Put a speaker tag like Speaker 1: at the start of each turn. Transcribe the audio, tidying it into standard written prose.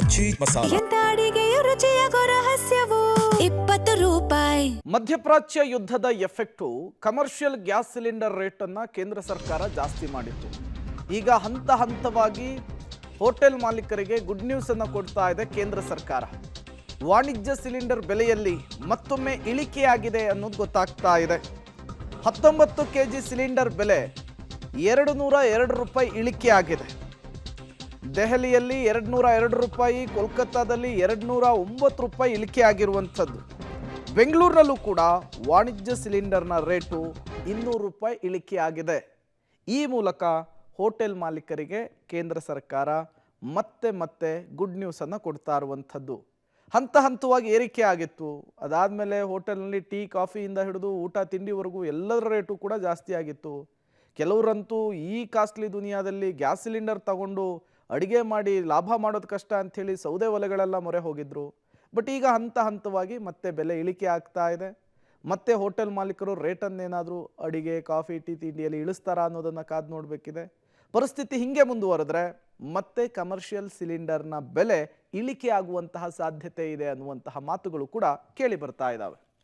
Speaker 1: ಅಜ್ಜಿ ಮಸಾಲ.
Speaker 2: ಎಂತ ಅಡಿಗೆಯ ರುಚಿಯಾಗೋ ರಹಸ್ಯವು 20 ರೂಪಾಯಿ.
Speaker 3: ಮಧ್ಯಪ್ರಾಚ್ಯ ಯುದ್ಧದ ಎಫೆಕ್ಟು ಕಮರ್ಷಿಯಲ್ ಗ್ಯಾಸ್ ಸಿಲಿಂಡರ್ ರೇಟನ್ನು ಕೇಂದ್ರ ಸರ್ಕಾರ ಜಾಸ್ತಿ ಮಾಡಿತ್ತು. ಈಗ ಹಂತ ಹಂತವಾಗಿ ಹೋಟೆಲ್ ಮಾಲೀಕರಿಗೆ ಗುಡ್ ನ್ಯೂಸ್ ಅನ್ನು ಕೊಡ್ತಾ ಇದೆ ಕೇಂದ್ರ ಸರ್ಕಾರ. ವಾಣಿಜ್ಯ ಸಿಲಿಂಡರ್ ಬೆಲೆಯಲ್ಲಿ ಮತ್ತೊಮ್ಮೆ ಇಳಿಕೆಯಾಗಿದೆ ಅನ್ನೋದು ಗೊತ್ತಾಗ್ತಾ ಇದೆ. 19 kg ಸಿಲಿಂಡರ್ ಬೆಲೆ 202 ರೂಪಾಯಿ ಇಳಿಕೆ ಆಗಿದೆ. ದೆಹಲಿಯಲ್ಲಿ 202 ರೂಪಾಯಿ, ಕೋಲ್ಕತ್ತಾದಲ್ಲಿ 209 ರೂಪಾಯಿ ಇಳಿಕೆ ಆಗಿರುವಂಥದ್ದು. ಬೆಂಗಳೂರಿನಲ್ಲೂ ಕೂಡ ವಾಣಿಜ್ಯ ಸಿಲಿಂಡರ್ನ ರೇಟು 200 ರೂಪಾಯಿ ಇಳಿಕೆ ಆಗಿದೆ. ಈ ಮೂಲಕ ಹೋಟೆಲ್ ಮಾಲೀಕರಿಗೆ ಕೇಂದ್ರ ಸರ್ಕಾರ ಮತ್ತೆ ಗುಡ್ ನ್ಯೂಸನ್ನು ಕೊಡ್ತಾ ಇರುವಂಥದ್ದು. ಹಂತ ಹಂತವಾಗಿ ಏರಿಕೆ ಆಗಿತ್ತು. ಅದಾದಮೇಲೆ ಹೋಟೆಲ್ನಲ್ಲಿ ಟೀ ಕಾಫಿಯಿಂದ ಹಿಡಿದು ಊಟ ತಿಂಡಿವರೆಗೂ ಎಲ್ಲದರ ರೇಟು ಕೂಡ ಜಾಸ್ತಿ ಆಗಿತ್ತು. ಕೆಲವರಂತೂ ಈ ಕಾಸ್ಟ್ಲಿ ದುನಿಯಾದಲ್ಲಿ ಗ್ಯಾಸ್ ಸಿಲಿಂಡರ್ ತಗೊಂಡು ಅಡುಗೆ ಮಾಡಿ ಲಾಭ ಮಾಡೋದು ಕಷ್ಟ ಅಂಥೇಳಿ ಸೌದೆ ಒಲೆಗಳೆಲ್ಲ ಮೊರೆ ಹೋಗಿದ್ರು. ಬಟ್ ಈಗ ಹಂತ ಹಂತವಾಗಿ ಮತ್ತೆ ಬೆಲೆ ಇಳಿಕೆ ಆಗ್ತಾ ಇದೆ. ಮತ್ತೆ ಹೋಟೆಲ್ ಮಾಲೀಕರು ರೇಟನ್ನೇನಾದರೂ ಅಡುಗೆ ಕಾಫಿ ಟೀ ತಿಂಡಿಯಲ್ಲಿ ಇಳಿಸ್ತಾರಾ ಅನ್ನೋದನ್ನು ಕಾದು ನೋಡಬೇಕಿದೆ. ಪರಿಸ್ಥಿತಿ ಹಿಂಗೆ ಮುಂದುವರೆದ್ರೆ ಮತ್ತೆ ಕಮರ್ಷಿಯಲ್ ಸಿಲಿಂಡರ್ನ ಬೆಲೆ ಇಳಿಕೆ ಆಗುವಂತಹ ಸಾಧ್ಯತೆ ಇದೆ ಅನ್ನುವಂತಹ ಮಾತುಗಳು ಕೂಡ ಕೇಳಿ ಬರ್ತಾ ಇದ್ದಾವೆ.